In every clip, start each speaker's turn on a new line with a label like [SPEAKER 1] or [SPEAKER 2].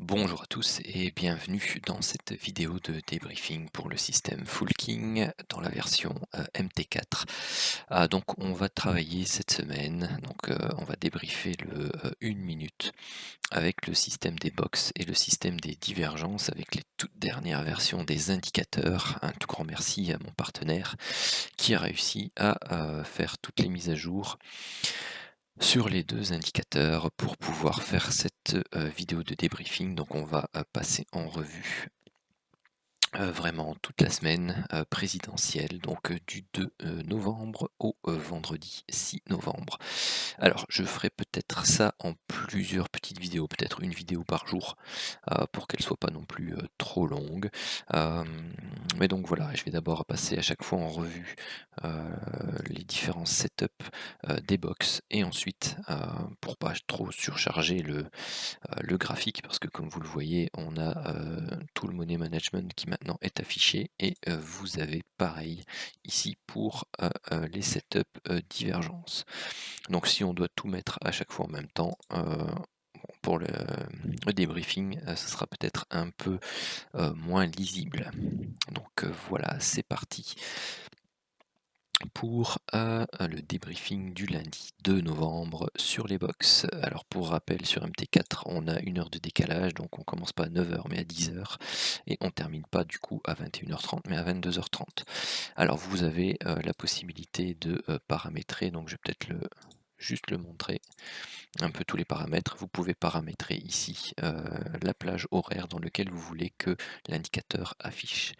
[SPEAKER 1] Bonjour à tous et bienvenue dans cette vidéo de débriefing pour le système Fullking dans la version MT4. Donc on va travailler cette semaine, on va débriefer le 1 minute avec le système des box et le système des divergences avec les toutes dernières versions des indicateurs. Un tout grand merci à mon partenaire qui a réussi à faire toutes les mises à jour sur les deux indicateurs pour pouvoir faire cette vidéo de débriefing. Donc on va passer en revue vraiment toute la semaine présidentielle, du 2 novembre au vendredi 6 novembre. Alors je ferai peut-être ça en plusieurs petites vidéos, peut-être une vidéo par jour, pour qu'elle soit pas non plus trop longue. Mais donc voilà, je vais d'abord passer à chaque fois en revue les différents setups des box et ensuite, pour pas trop surcharger le graphique, parce que comme vous le voyez, on a tout le money management qui maintenant est affiché et vous avez pareil ici pour les setups divergence. Donc si on doit tout mettre à chaque fois en même temps, pour le débriefing, ce sera peut-être un peu moins lisible. Donc voilà, c'est parti pour le débriefing du lundi 2 novembre sur les box. Alors pour rappel, sur MT4, on a 1 heure de décalage, donc on commence pas à 9 h mais à 10 h et on termine pas du coup à 21 h 30 mais à 22 h 30. Alors vous avez la possibilité de paramétrer, donc je vais peut-être juste le montrer un peu tous les paramètres. Vous pouvez paramétrer ici la plage horaire dans laquelle vous voulez que l'indicateur affiche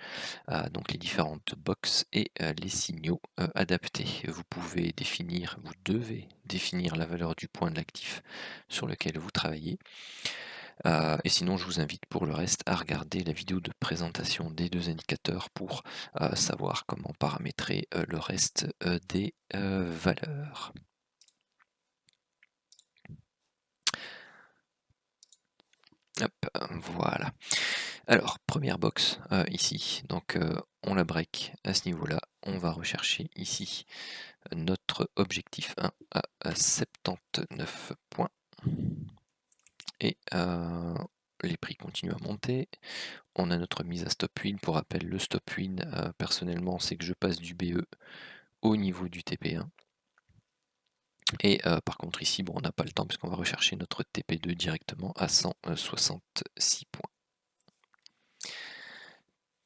[SPEAKER 1] donc les différentes boxes et les signaux adaptés. Vous devez définir la valeur du point de l'actif sur lequel vous travaillez. Et sinon, je vous invite pour le reste à regarder la vidéo de présentation des deux indicateurs pour savoir comment paramétrer le reste des valeurs. Hop, voilà. Alors, première box ici, donc on la break à ce niveau-là. On va rechercher ici notre objectif 1 à 79 points. Et les prix continuent à monter. On a notre mise à stop win. Pour rappel, le stop win, personnellement, c'est que je passe du BE au niveau du TP1. Et par contre ici, bon, on n'a pas le temps puisqu'on va rechercher notre TP2 directement à 166 points.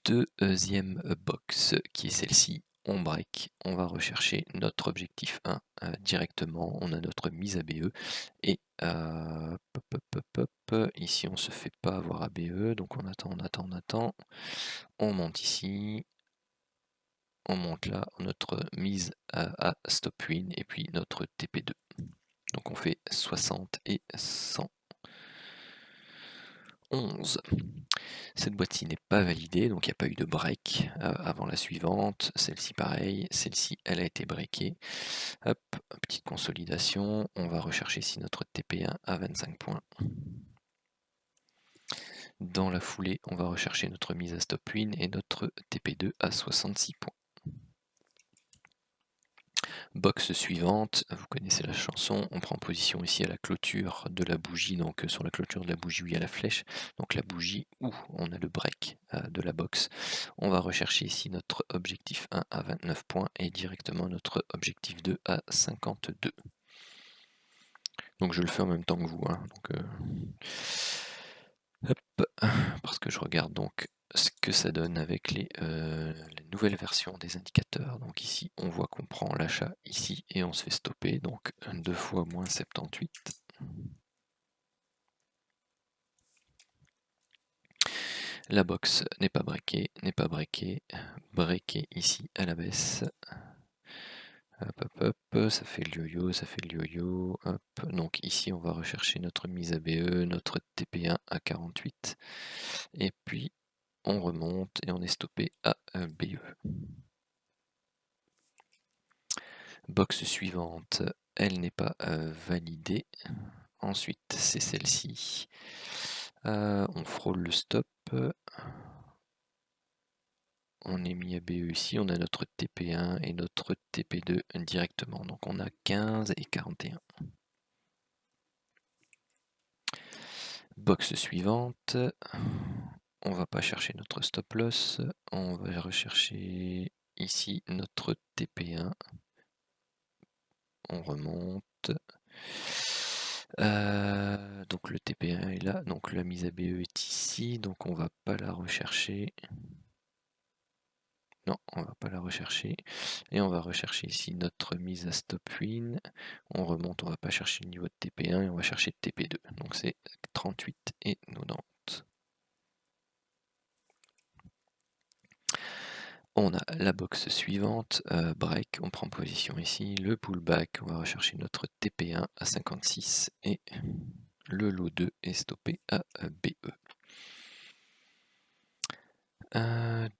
[SPEAKER 1] Deuxième box qui est celle-ci, on break, on va rechercher notre objectif 1 directement, on a notre mise à BE et ici on se fait pas avoir à BE, donc on attend, on monte ici, on monte là, notre mise à stop win et puis notre TP2. Donc on fait 60 et 111. Cette boîte-ci n'est pas validée, donc il n'y a pas eu de break avant la suivante. Celle-ci pareil, celle-ci elle a été breakée. Hop, petite consolidation, on va rechercher ici notre TP1 à 25 points. Dans la foulée, on va rechercher notre mise à stop win et notre TP2 à 66 points. Box suivante, vous connaissez la chanson, on prend position ici à la clôture de la bougie, donc sur la clôture de la bougie où il y a la flèche, donc la bougie où on a le break de la box. On va rechercher ici notre objectif 1 à 29 points et directement notre objectif 2 à 52. Donc je le fais en même temps que vous, hein, hop, parce que je regarde donc ce que ça donne avec les nouvelles versions des indicateurs. Donc ici, on voit qu'on prend l'achat ici et on se fait stopper. Donc 2 fois moins 78. La box n'est pas breakée, breakée ici à la baisse. Hop, ça fait le yo-yo, hop. Donc ici, on va rechercher notre mise à BE, notre TP1 à 48. Et puis, on remonte et on est stoppé à BE. Box suivante, elle n'est pas validée. Ensuite, c'est celle-ci. On frôle le stop. On est mis à BE ici, on a notre TP1 et notre TP2 directement. Donc on a 15 et 41. Box suivante, on va pas chercher notre stop loss, on va rechercher ici notre TP1, on remonte. Donc le TP1 est là, donc la mise à BE est ici, donc on va pas la rechercher. Non, on va pas la rechercher. Et on va rechercher ici notre mise à stop win. On remonte, on va pas chercher le niveau de TP1 et on va chercher de TP2. Donc c'est 38 et 90. On a la box suivante, break, on prend position ici. Le pullback, on va rechercher notre TP1 à 56 et le lot 2 est stoppé à BE.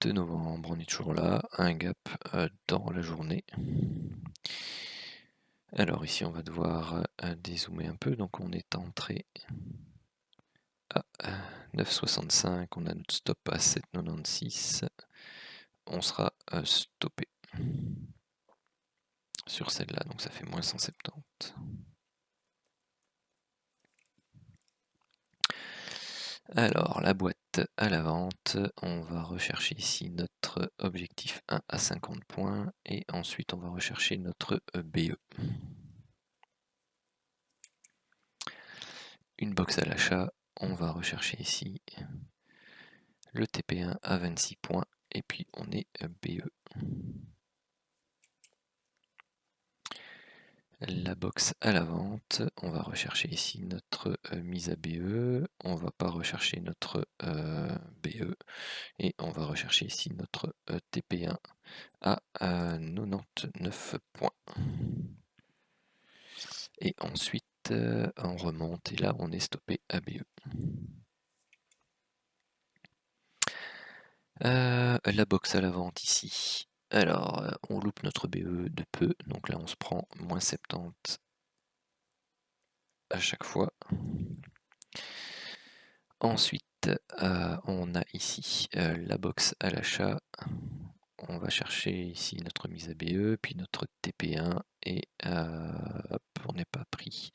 [SPEAKER 1] 2 novembre, on est toujours là, un gap dans la journée. Alors ici on va devoir dézoomer un peu, donc on est entré à 9,65, on a notre stop à 7,96, on sera stoppé sur celle-là, donc ça fait moins 170. Alors la boîte à la vente, on va rechercher ici notre objectif 1 à 50 points et ensuite on va rechercher notre BE. Une box à l'achat, on va rechercher ici le TP1 à 26 points et puis on est BE. La box à la vente, on va rechercher ici notre mise à BE, on va pas rechercher notre BE et on va rechercher ici notre TP1 à 99 points. Et ensuite on remonte et là on est stoppé à BE. La box à la vente ici. Alors on loupe notre BE de peu, donc là on se prend moins 70 à chaque fois. Ensuite, on a ici la box à l'achat. On va chercher ici notre mise à BE, puis notre TP1, et hop, on n'est pas pris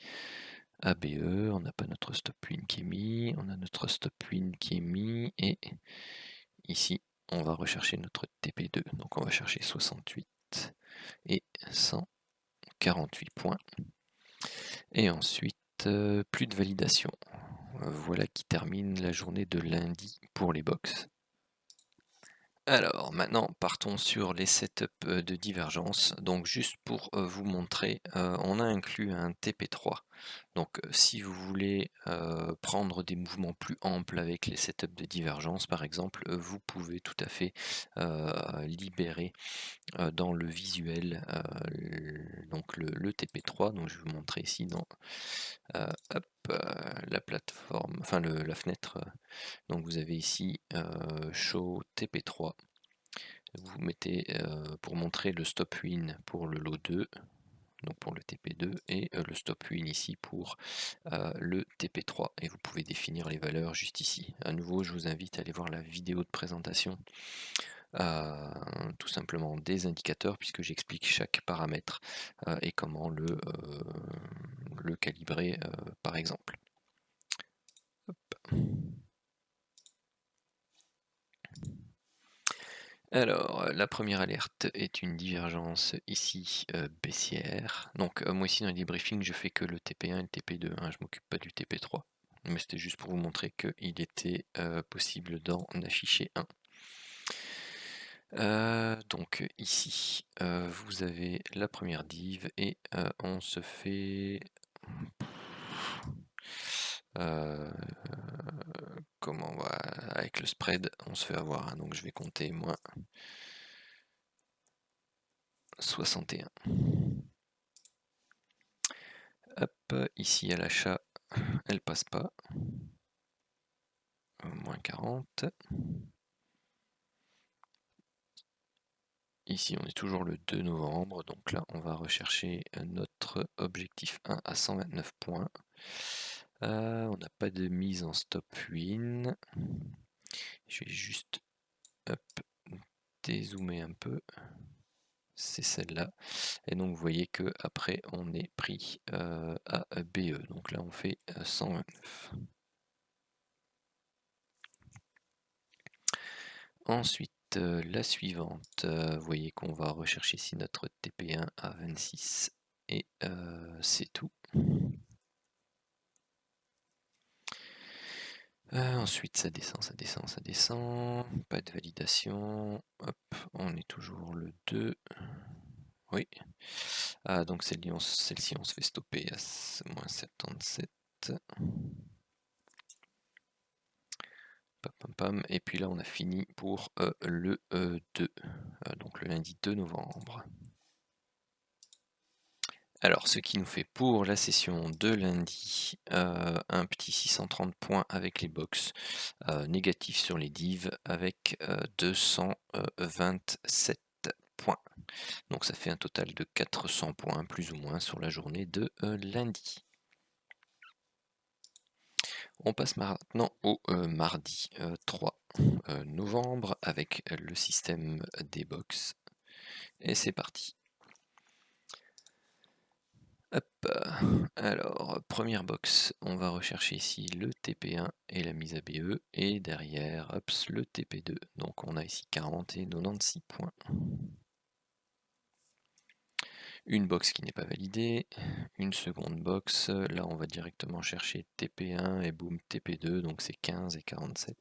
[SPEAKER 1] à BE, on n'a pas notre stop win qui est mis, on a notre stop win qui est mis, et ici, on va rechercher notre TP2. Donc on va chercher 68 et 148 points. Et ensuite, plus de validation. Voilà qui termine la journée de lundi pour les box. Alors maintenant partons sur les setups de divergence. Donc juste pour vous montrer, on a inclus un TP3. Donc si vous voulez prendre des mouvements plus amples avec les setups de divergence par exemple, vous pouvez tout à fait libérer dans le visuel donc le TP3. Donc je vais vous montrer ici dans hop, la plateforme, enfin la fenêtre. Donc vous avez ici Show TP3. Vous mettez pour montrer le stop win pour le lot 2, donc pour le TP2, et le stop win ici pour le TP3. Et vous pouvez définir les valeurs juste ici. À nouveau, je vous invite à aller voir la vidéo de présentation tout simplement des indicateurs, puisque j'explique chaque paramètre et comment le calibrer par exemple. Hop. Alors, la première alerte est une divergence ici baissière. Donc moi ici dans les debriefings je fais que le TP1 et le TP2, hein, je m'occupe pas du TP3. Mais c'était juste pour vous montrer qu'il était possible d'en afficher un. Donc ici vous avez la première div et on se fait comment on va avec le spread on se fait avoir, hein, donc je vais compter moins 61. Hop, ici à l'achat elle passe pas, moins 40. Ici on est toujours le 2 novembre, donc là on va rechercher notre objectif 1 à 129 points. On n'a pas de mise en stop win. Je vais juste dézoomer un peu. C'est celle-là. Et donc vous voyez que après on est pris à BE. Donc là on fait 129. Ensuite, la suivante, vous voyez qu'on va rechercher ici notre TP1 à 26 et c'est tout. Ensuite ça descend, ça descend, ça descend, pas de validation, hop, on est toujours le 2. Oui. Ah, donc celle-ci on se fait stopper à moins 77. Pam, pam, pam. Et puis là on a fini pour le 2, donc le lundi 2 novembre. Alors ce qui nous fait pour la session de lundi un petit 630 points avec les box, négatif sur les divs avec 227 points. Donc ça fait un total de 400 points plus ou moins sur la journée de lundi. On passe maintenant au mardi 3 novembre avec le système des box. Et c'est parti. Hop, alors première box, on va rechercher ici le TP1 et la mise à BE, et derrière, hop, le TP2. Donc on a ici 40 et 96 points. Une box qui n'est pas validée, une seconde box, là on va directement chercher TP1 et boum TP2, donc c'est 15 et 47.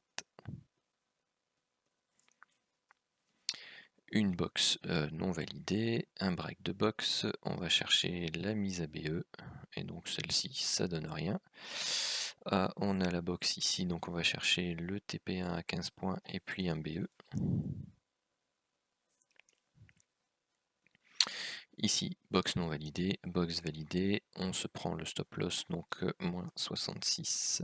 [SPEAKER 1] Une box non validée, un break de box, on va chercher la mise à BE, et donc celle-ci ça donne rien. On a la box ici, donc on va chercher le TP1 à 15 points et puis un BE. Ici, box non validée, box validée, on se prend le stop loss, donc moins 66.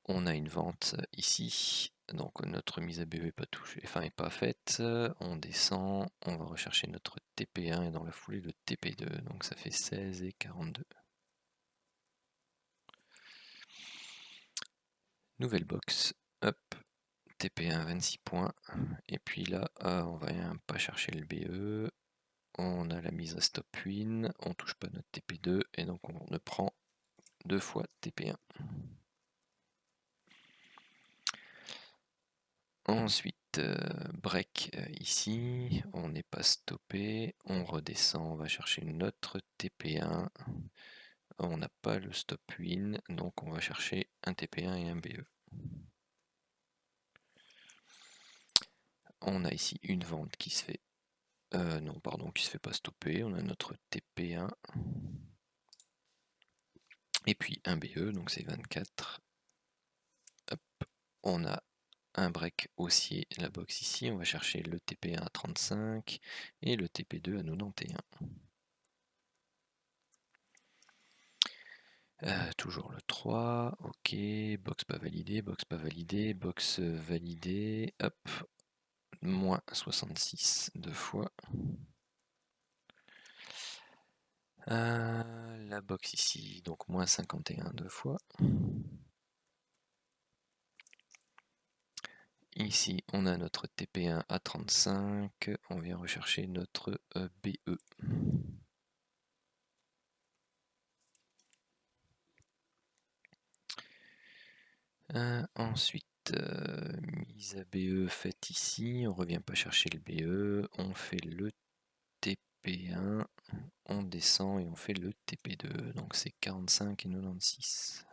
[SPEAKER 1] On a une vente ici, donc notre mise à BE n'est pas touchée, enfin est pas faite. On descend, on va rechercher notre TP1 et dans la foulée le TP2, donc ça fait 16 et 42. Nouvelle box, hop, TP1 26 points, et puis là on va pas chercher le BE, on a la mise à stop win, on touche pas notre TP2 et donc on ne prend 2 fois TP1. Ensuite, break ici, on n'est pas stoppé, on redescend, on va chercher notre TP1, on n'a pas le stop win, donc on va chercher un TP1 et un BE. On a ici une vente qui se fait, non pardon, qui se fait pas stopper, on a notre TP1, et puis un BE, donc c'est 24. Hop, on a un break haussier, la box ici, on va chercher le TP1 à 35 et le TP2 à 91. Toujours le 3, ok, box pas validé, box validé, hop, moins 66 deux fois. La box ici, donc moins 51 deux fois. Ici, on a notre TP1 à 35, on vient rechercher notre BE. Ensuite, mise à BE faite ici, on revient pas chercher le BE, on fait le TP1, on descend et on fait le TP2, donc c'est 45 et 96.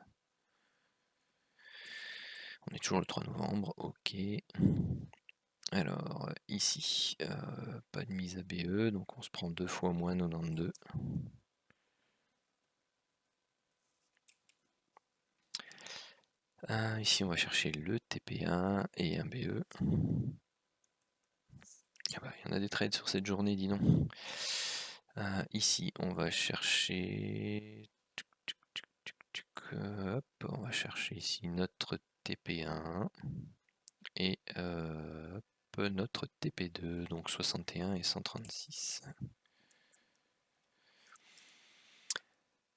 [SPEAKER 1] On est toujours le 3 novembre, ok. Alors ici, pas de mise à BE, donc on se prend 2 fois moins 92. Ici on va chercher le TP1 et un BE. Ah bah, il y en a des trades sur cette journée, dis donc. Ici on va chercher... Hop, on va chercher ici notre TP1 et notre TP2, donc 61 et 136.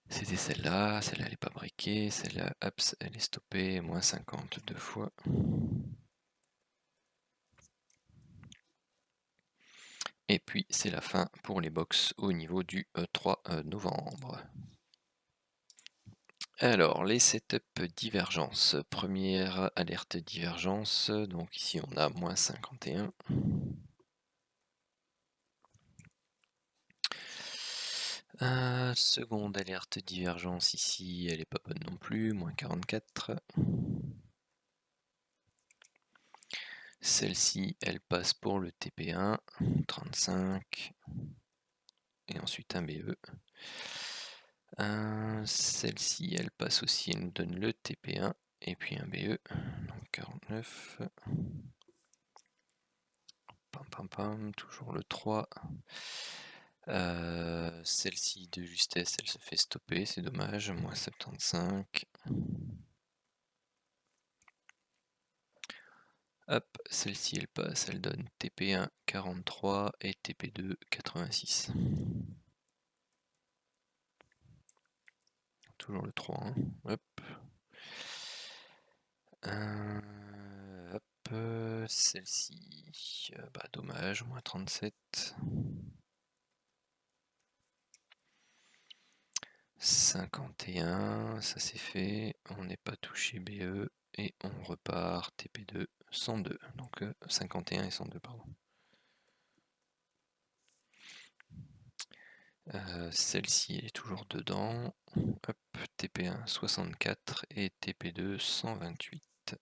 [SPEAKER 1] C'était celle-là elle n'est pas briquée, celle-là, hop, elle est stoppée, moins 50 deux fois. Et puis c'est la fin pour les box au niveau du 3 novembre. Alors, les setups divergence. Première alerte divergence, donc ici on a moins 51. Seconde alerte divergence ici, elle est pas bonne non plus, moins 44. Celle-ci, elle passe pour le TP1, 35. Et ensuite un BE. Celle-ci, elle passe aussi, elle nous donne le TP1 et puis un BE, donc 49. Pam pam pam, toujours le 3. Celle-ci de justesse, elle se fait stopper, c'est dommage, moins 75. Hop, celle-ci elle passe, elle donne TP1 43 et TP2 86. Toujours le 3, hein. Hop. Hop, celle-ci, bah dommage, moins 37. 51, ça c'est fait, on n'est pas touché BE et on repart TP2 102, donc 51 et 102 pardon. Celle-ci elle est toujours dedans, hop, TP1 64 et TP2 128.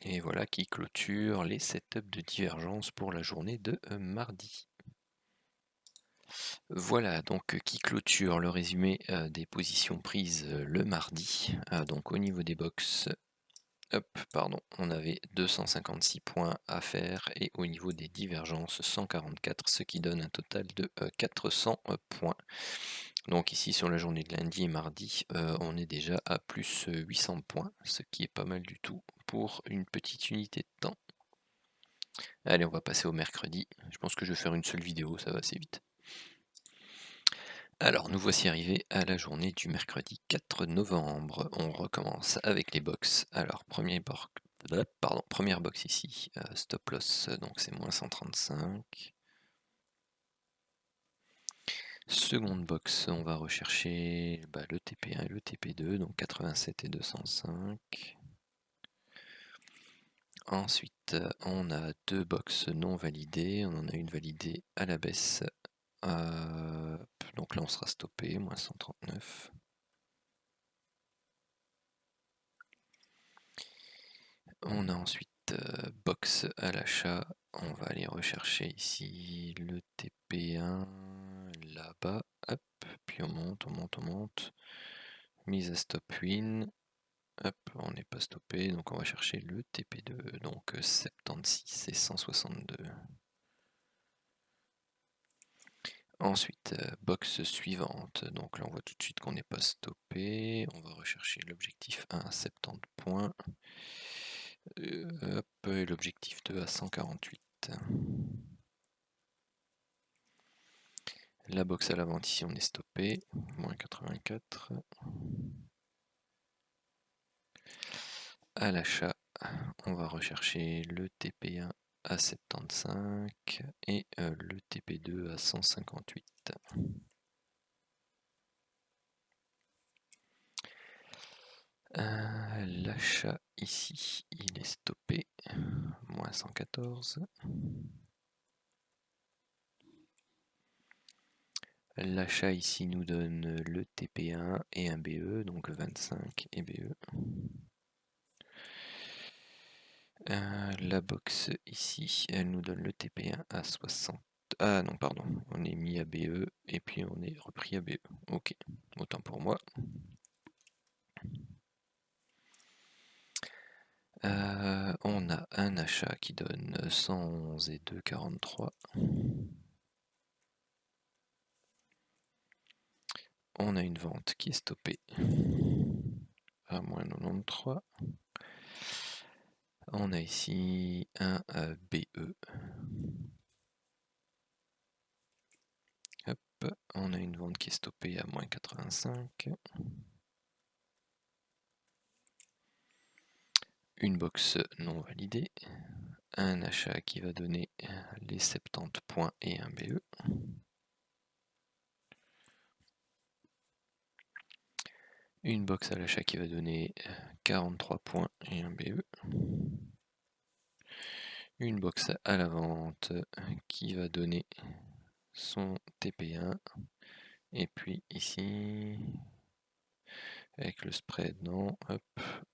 [SPEAKER 1] Et voilà qui clôture les setups de divergence pour la journée de mardi. Voilà donc qui clôture le résumé des positions prises le mardi. Donc au niveau des box, hop, pardon, on avait 256 points à faire et au niveau des divergences 144, ce qui donne un total de 400 points. Donc ici sur la journée de lundi et mardi, on est déjà à plus 800 points, ce qui est pas mal du tout pour une petite unité de temps. Allez, on va passer au mercredi. Je pense que je vais faire une seule vidéo, ça va assez vite. Alors, nous voici arrivés à la journée du mercredi 4 novembre. On recommence avec les box. Alors, première box ici, stop loss, donc c'est moins 135. Seconde box, on va rechercher le TP1 et le TP2, donc 87 et 205. Ensuite, on a deux box non validées. On en a une validée à la baisse. Donc là, on sera stoppé, moins 139. On a ensuite box à l'achat. On va aller rechercher ici le TP1 là-bas. Hop, puis on monte, on monte, on monte. Mise à stop win. Hop, on n'est pas stoppé, donc on va chercher le TP2, donc 76 et 162. Ensuite, box suivante, donc là on voit tout de suite qu'on n'est pas stoppé, on va rechercher l'objectif 1 à 70 points, hop, et l'objectif 2 à 148. La box à la vente ici on est stoppé, moins 84. À l'achat, on va rechercher le TP1 à 75 et le TP2 à 158. L'achat ici, il est stoppé, moins 114. L'achat ici nous donne le TP1 et un BE, donc 25 et BE. La box ici, elle nous donne le TP1 à 60. Ah non, pardon, on est mis à BE et puis on est repris à BE. Ok, autant pour moi. On a un achat qui donne 111 et 2,43. On a une vente qui est stoppée à moins 93. On a ici un BE. Hop, on a une vente qui est stoppée à moins 85. Une box non validée. Un achat qui va donner les 70 points et un BE. Une box à l'achat qui va donner 43 points et un BE. Une box à la vente qui va donner son TP1. Et puis ici, avec le spread, non, hop,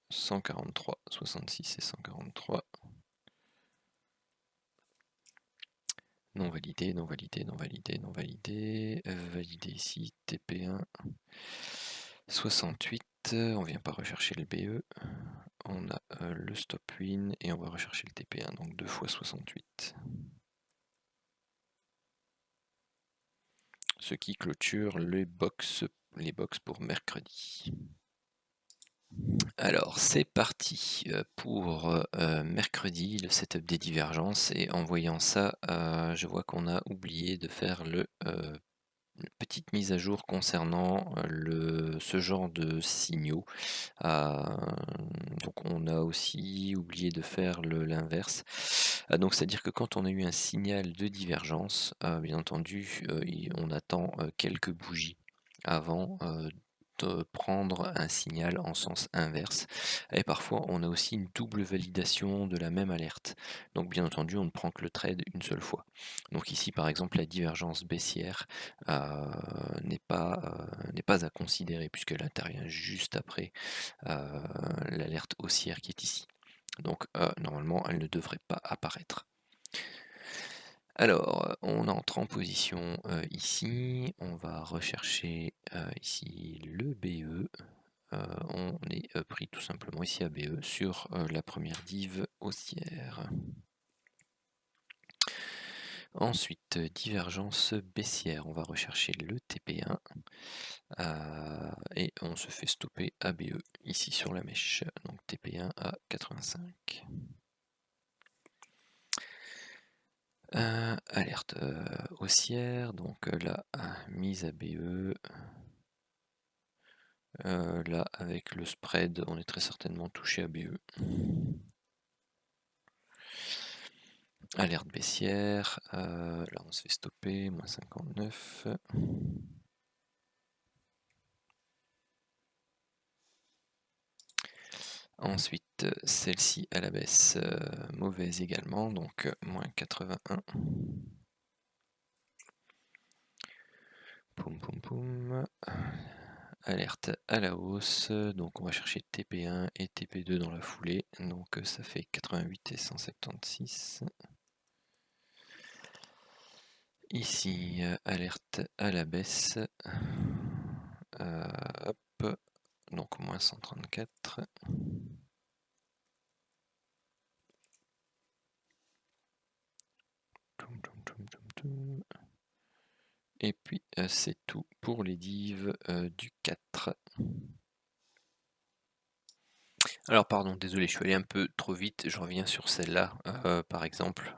[SPEAKER 1] 143, 66 et 143. Non validé, non validé, non validé, non validé. Validé ici, TP1. 68, on vient pas rechercher le BE. On a le stop win et on va rechercher le TP1, donc 2 fois 68. Ce qui clôture les box pour mercredi. Alors c'est parti pour mercredi, le setup des divergences, et en voyant ça, je vois qu'on a oublié de faire une petite mise à jour concernant ce genre de signaux. Donc on a aussi oublié de faire l'inverse. Donc c'est-à-dire que quand on a eu un signal de divergence, bien entendu, on attend quelques bougies avant de prendre un signal en sens inverse. Et parfois on a aussi une double validation de la même alerte. Donc bien entendu on ne prend que le trade une seule fois. Donc ici par exemple la divergence baissière n'est pas à considérer puisqu'elle intervient juste après l'alerte haussière qui est ici. Donc normalement elle ne devrait pas apparaître. Alors, on entre en position ici, on va rechercher ici le BE. On est pris tout simplement ici à BE sur la première div haussière. Ensuite, divergence baissière, on va rechercher le TP1 et on se fait stopper à BE ici sur la mèche, donc TP1 à 85. Alerte haussière, donc là, mise à BE. Là, avec le spread, on est très certainement touché à BE. Alerte baissière, là on se fait stopper, moins 59. Ensuite, celle-ci à la baisse, mauvaise également, donc moins 81. Poum poum poum. Alerte à la hausse, donc on va chercher TP1 et TP2 dans la foulée, donc ça fait 88 et 176. Ici, alerte à la baisse, hop, donc moins 134. Et puis c'est tout pour les divs du 4. Alors pardon, désolé, je suis allé un peu trop vite, je reviens sur celle-là, par exemple.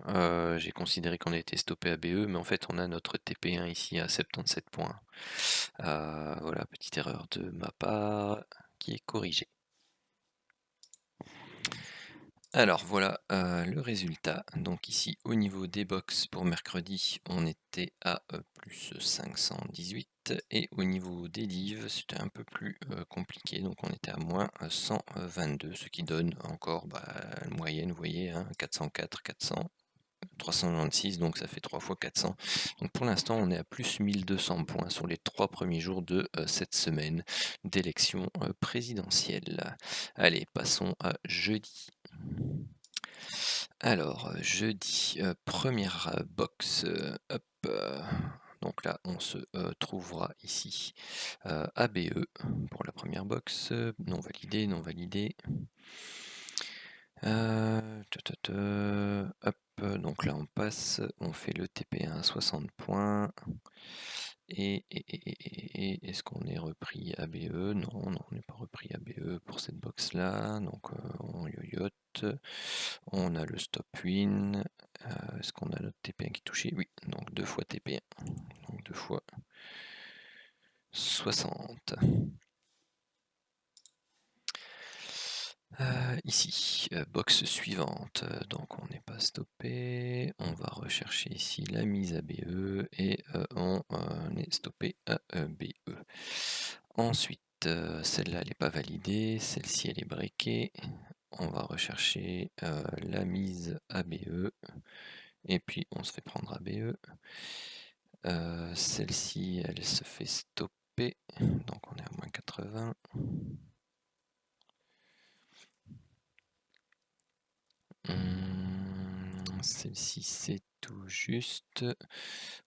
[SPEAKER 1] J'ai considéré qu'on a été stoppé à BE, mais en fait on a notre TP1 ici à 77 points. Voilà, petite erreur de ma part qui est corrigée. Alors voilà le résultat. Donc ici au niveau des box pour mercredi, on était à plus 518 et au niveau des divs, c'était un peu plus compliqué. Donc on était à moins 122, ce qui donne encore la moyenne, vous voyez, 404, 400. 396, donc ça fait 3 fois 400. Donc pour l'instant, on est à plus 1200 points sur les 3 premiers jours de cette semaine d'élection présidentielle. Allez, passons à jeudi. Alors, jeudi, première box, hop, donc là, on se trouvera ici ABE pour la première box, non validé, non validé. Hop, donc là on passe, on fait le TP1 à 60 points. Et est-ce qu'on est repris ABE? Non, on n'est pas repris ABE pour cette box là. Donc on yoyote. On a le stop win. Est-ce qu'on a notre TP1 qui est touché? Oui, donc 2 fois TP1. Donc 2 fois 60. Ici, box suivante, donc on n'est pas stoppé, on va rechercher ici la mise à BE et on est stoppé à BE. Ensuite, celle-là elle n'est pas validée, celle-ci elle est breakée. On va rechercher la mise ABE et puis on se fait prendre ABE. Celle-ci elle se fait stopper, donc on est à moins 80. Celle-ci c'est tout juste.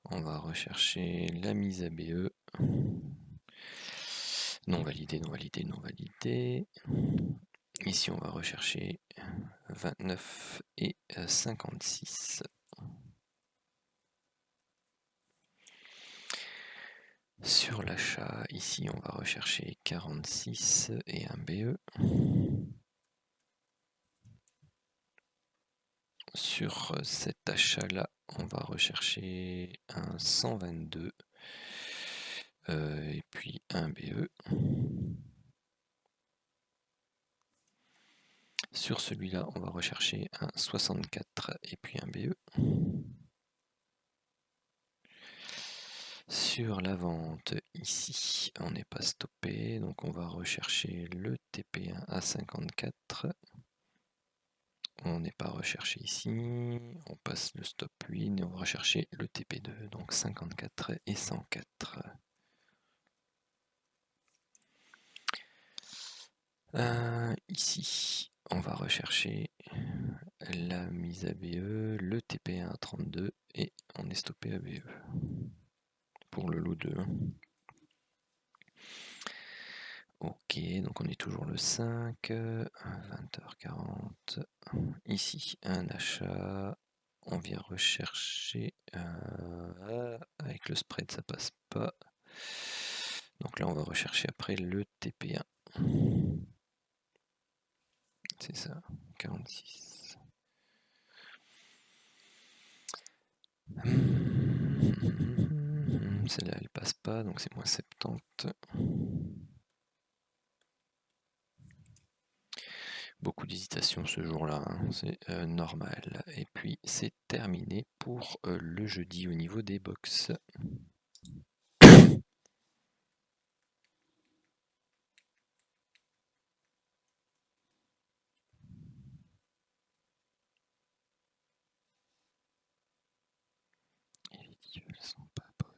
[SPEAKER 1] On va rechercher la mise ABE. Non validé, non validé, non validé. Ici on va rechercher 29 et 56. Sur l'achat, ici on va rechercher 46 et un BE. Sur cet achat-là, on va rechercher un 122 et puis un BE. Sur celui-là, on va rechercher un 64 et puis un BE. Sur la vente, ici, on n'est pas stoppé, donc on va rechercher le TP1 à 54. On n'est pas recherché ici, on passe le stop 8 et on va rechercher le TP2, donc 54 et 104. Ici, on va rechercher la mise ABE, le TP1 à 32 et on est stoppé ABE pour le lot 2. Ok, donc on est toujours le 5, 20h40. Ici, un achat. On vient rechercher. Avec le spread, ça passe pas. Donc là, on va rechercher après le TP1. C'est ça, 46. Celle-là, elle passe pas, donc c'est moins 70. Beaucoup d'hésitation ce jour-là, hein, c'est normal. Et puis c'est terminé pour le jeudi au niveau des box. Et les divs sont pas bonnes.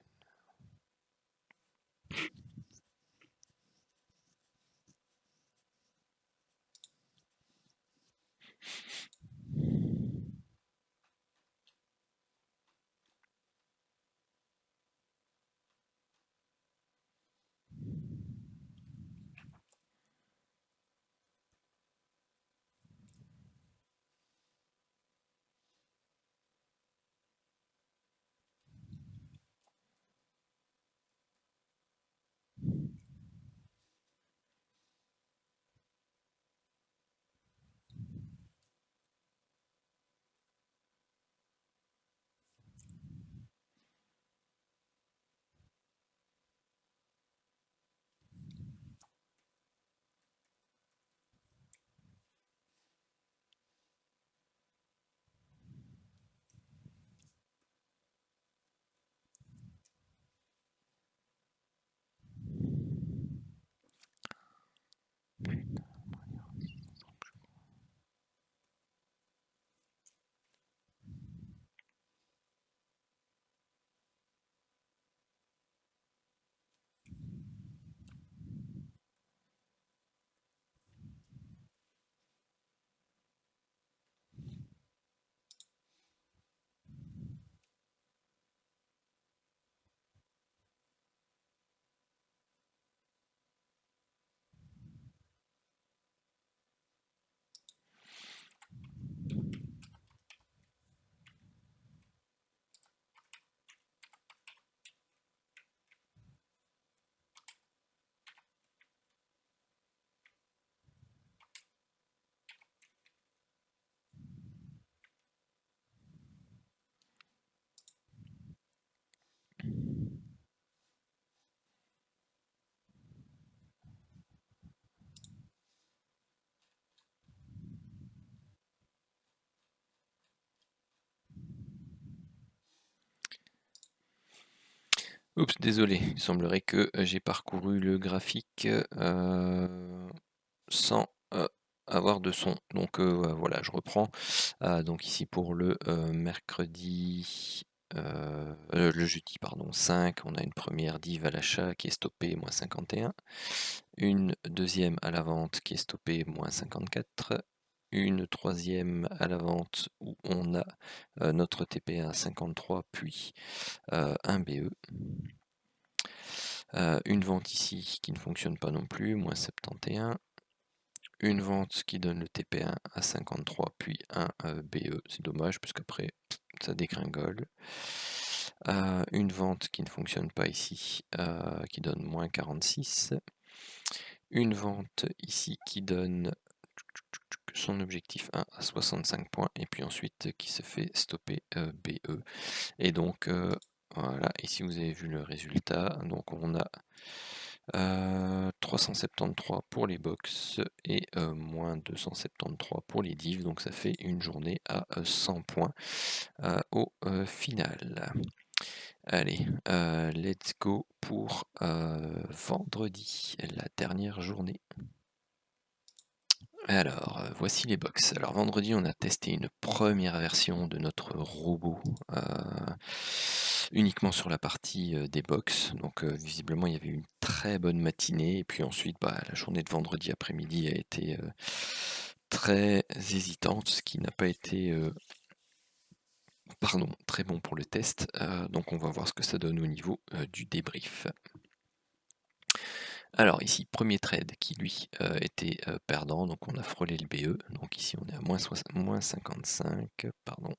[SPEAKER 1] Oups, désolé, il semblerait que j'ai parcouru le graphique sans avoir de son. Donc voilà, je reprends. Donc ici pour le mercredi, le jeudi, pardon, 5, on a une première div à l'achat qui est stoppée, moins 51. Une deuxième à la vente qui est stoppée, moins 54. Une troisième à la vente où on a notre TP1 à 53, puis un BE. Une vente ici qui ne fonctionne pas non plus, moins 71. Une vente qui donne le TP1 à 53, puis un BE, c'est dommage, puisqu'après ça dégringole. Une vente qui ne fonctionne pas ici, qui donne moins 46. Une vente ici qui donne son objectif 1 à 65 points, et puis ensuite qui se fait stopper BE. Et donc voilà, ici vous avez vu le résultat, donc on a 373 pour les box et moins 273 pour les divs, donc ça fait une journée à 100 points au final. Allez, let's go pour vendredi, la dernière journée. Alors, voici les box. Alors vendredi, on a testé une première version de notre robot uniquement sur la partie des box. Donc visiblement, il y avait une très bonne matinée. Et puis ensuite, la journée de vendredi après-midi a été très hésitante, ce qui n'a pas été très bon pour le test. Donc on va voir ce que ça donne au niveau du débrief. Alors ici, premier trade qui lui était perdant, donc on a frôlé le BE, donc ici on est à moins 55, pardon.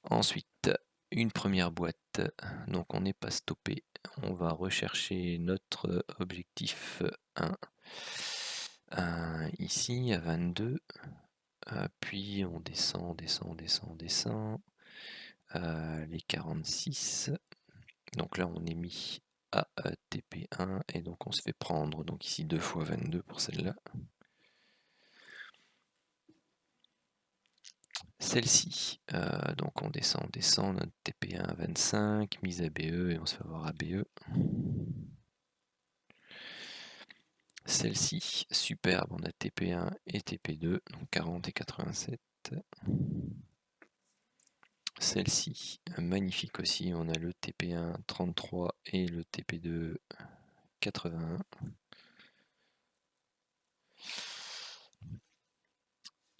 [SPEAKER 1] Ensuite, une première boîte, donc on n'est pas stoppé, on va rechercher notre objectif 1 ici à 22, puis on descend, les 46, donc là on est mis à TP1 et donc on se fait prendre, donc ici 2 fois 22 pour celle-là. Celle-ci, donc on descend, notre TP1 à 25, mise à BE et on se fait avoir à BE. Celle-ci, superbe, on a TP1 et TP2, donc 40 et 87. Celle-ci, magnifique aussi, on a le TP1 33 et le TP2 81.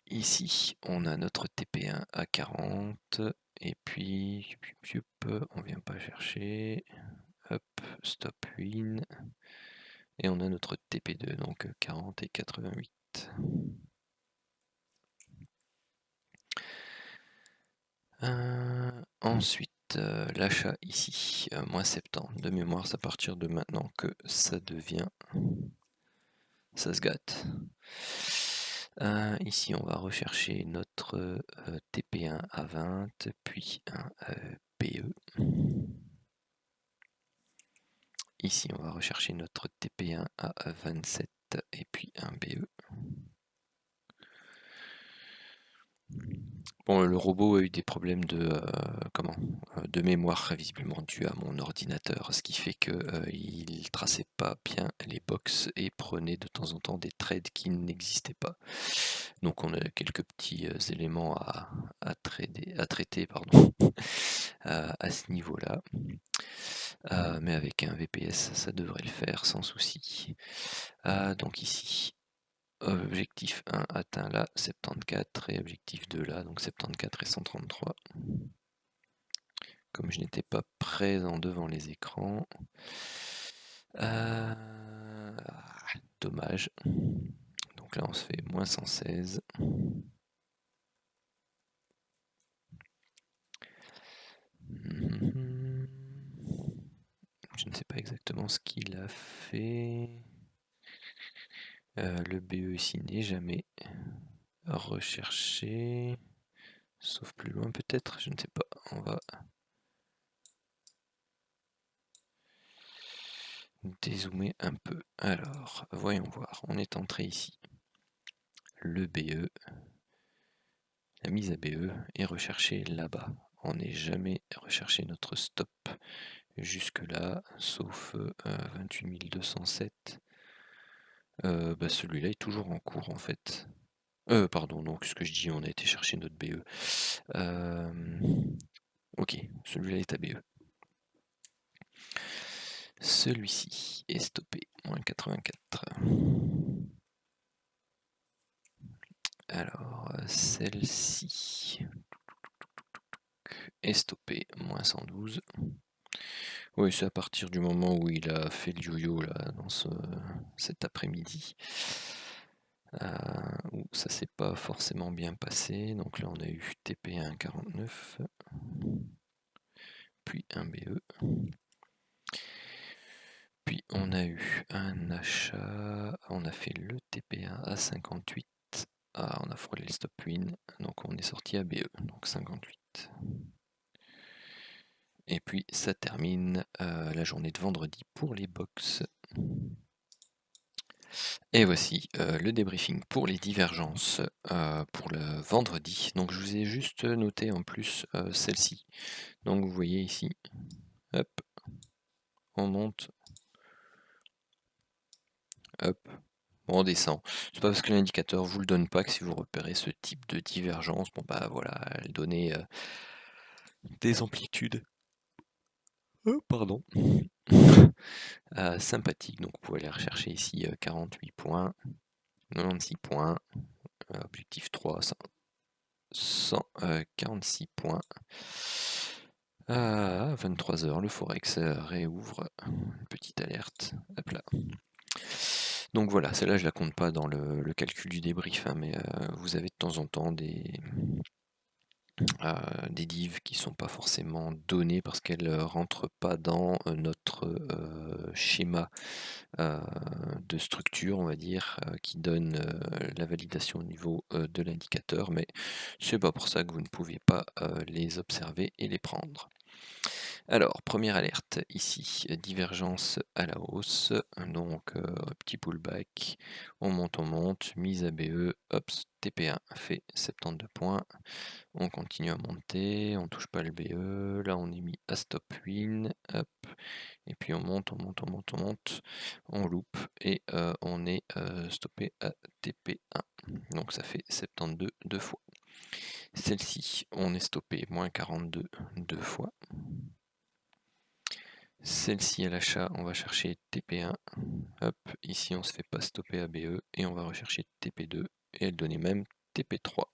[SPEAKER 1] Ici, on a notre TP1 à 40, et puis, on vient pas chercher, hop, stop win, et on a notre TP2, donc 40 et 88. Ensuite, l'achat ici, moins 70. De mémoire, c'est à partir de maintenant que ça devient... ça se gâte. Ici, on va rechercher notre TP1 à 20, puis un BE. Ici, on va rechercher notre TP1 à 27, et puis un BE. Bon, le robot a eu des problèmes de mémoire, visiblement dû à mon ordinateur, ce qui fait qu'il traçait pas bien les box et prenait de temps en temps des trades qui n'existaient pas. Donc on a quelques petits éléments à traiter à ce niveau-là. Mais avec un VPS, ça devrait le faire sans souci. Donc ici, objectif 1 atteint là, 74, et objectif 2 là, donc 74 et 133. Comme je n'étais pas présent devant les écrans. Dommage. Donc là on se fait moins 116. Je ne sais pas exactement ce qu'il a fait. Le BE ici n'est jamais recherché. Sauf plus loin peut-être, je ne sais pas. On va dézoomer un peu. Alors, voyons voir. On est entré ici. Le BE, la mise à BE est recherchée là-bas, on n'est jamais recherché notre stop jusque là, sauf 28 207. Bah celui-là est toujours en cours en fait. Pardon, donc ce que je dis, on a été chercher notre BE. Ok, celui-là est à BE. Celui-ci est stoppé, moins 84. Alors, celle-ci est stoppée, moins 112. Oui, c'est à partir du moment où il a fait le yo-yo là, dans cet après-midi. Où ça s'est pas forcément bien passé. Donc là, on a eu TP1 49, puis un BE. Puis on a eu un achat, on a fait le TP1 à 58. Ah, on a frôlé le stop win, donc on est sorti à BE, donc 58. Et puis ça termine la journée de vendredi pour les box. Et voici le débriefing pour les divergences pour le vendredi. Donc je vous ai juste noté en plus celle-ci. Donc vous voyez ici, hop, on monte, hop, on descend. C'est pas parce que l'indicateur vous le donne pas que si vous repérez ce type de divergence, bon bah voilà, elle donnait des amplitudes. Pardon. Sympathique, donc vous pouvez aller rechercher ici 48 points, 96 points, objectif 3, 146 points. À 23h, le Forex réouvre, une petite alerte, hop là. Donc voilà, celle-là je la compte pas dans le calcul du débrief, hein, mais vous avez de temps en temps des divs qui sont pas forcément données parce qu'elles rentrent pas dans notre schéma de structure, on va dire, qui donne la validation au niveau de l'indicateur, mais c'est pas pour ça que vous ne pouvez pas les observer et les prendre. Alors, première alerte ici, divergence à la hausse, donc petit pullback, on monte, mise à BE, hop, TP1 fait 72 points, on continue à monter, on touche pas le BE, là on est mis à stop win, hop, et puis on monte, on loupe, et on est stoppé à TP1, donc ça fait 72 deux fois. Celle-ci, on est stoppé, moins 42 deux fois. Celle-ci à l'achat, on va chercher TP1, hop, ici on se fait pas stopper à BE, et on va rechercher TP2, et elle donnait même TP3.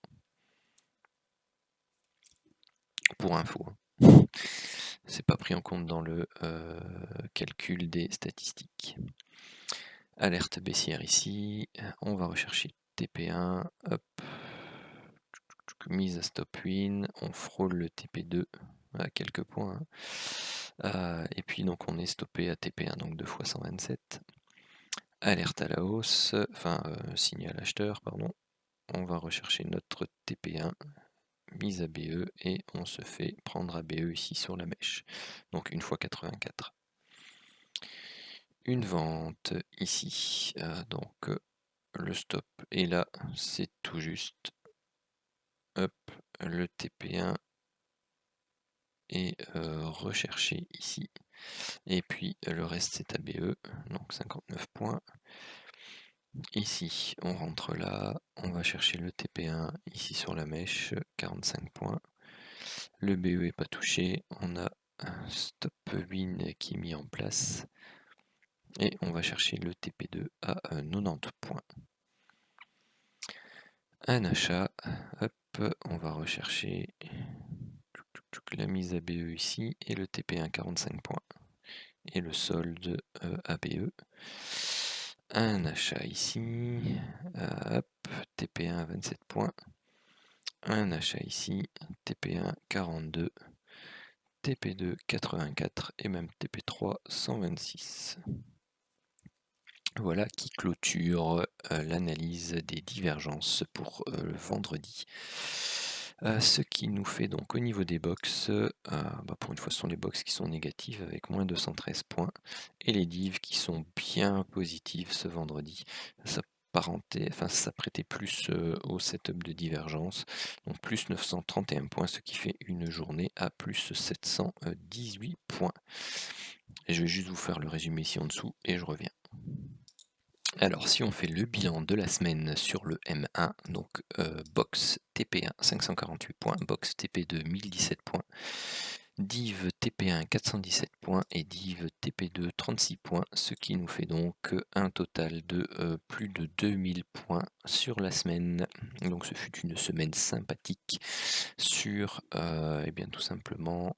[SPEAKER 1] Pour info. C'est pas pris en compte dans le calcul des statistiques. Alerte baissière ici, on va rechercher TP1, hop, mise à stop win, on frôle le TP2 à quelques points, et puis donc on est stoppé à TP1, donc 2 fois 127. Alerte à la hausse, enfin signal acheteur, pardon, on va rechercher notre TP1, mise à BE, et on se fait prendre à BE ici sur la mèche, donc 1 fois 84. Une vente ici, donc le stop est là, c'est tout juste, hop, le TP1 est recherché ici, et puis le reste c'est à BE, donc 59 points. Ici on rentre là, on va chercher le TP1 ici sur la mèche, 45 points. Le BE est pas touché, on a un stop win qui est mis en place, et on va chercher le TP2 à 90 points. Un achat, hop, on va rechercher la mise à BE ici, et le TP1 45 points, et le solde à BE. Un achat ici, hop, TP1 27 points, un achat ici, TP1 42, TP2 84 et même TP3 126. Voilà qui clôture l'analyse des divergences pour le vendredi. Ce qui nous fait donc au niveau des box, pour une fois ce sont les box qui sont négatives avec moins 213 points, et les divs qui sont bien positives ce vendredi. Ça s'apprêter plus au setup de divergence. Donc plus 931 points, ce qui fait une journée à plus 718 points. Et je vais juste vous faire le résumé ici en dessous et je reviens. Alors si on fait le bilan de la semaine sur le M1, donc box TP1 548 points, box TP2 1017 points, div TP1 417 points et div TP2 36 points, ce qui nous fait donc un total de plus de 2000 points sur la semaine. Donc ce fut une semaine sympathique sur eh bien tout simplement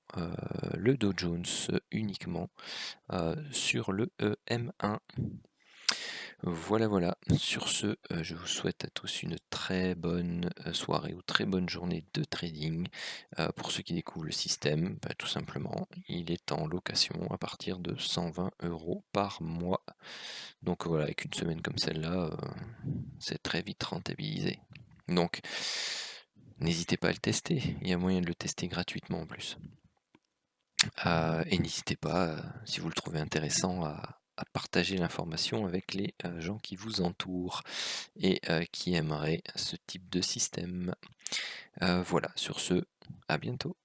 [SPEAKER 1] le Dow Jones uniquement sur le M1. Voilà, sur ce, je vous souhaite à tous une très bonne soirée ou très bonne journée de trading. Pour ceux qui découvrent le système, tout simplement, il est en location à partir de 120 € par mois. Donc voilà, avec une semaine comme celle-là, c'est très vite rentabilisé. Donc, n'hésitez pas à le tester, il y a moyen de le tester gratuitement en plus. Et n'hésitez pas, si vous le trouvez intéressant, à partager l'information avec les gens qui vous entourent et qui aimeraient ce type de système. Voilà, sur ce, à bientôt.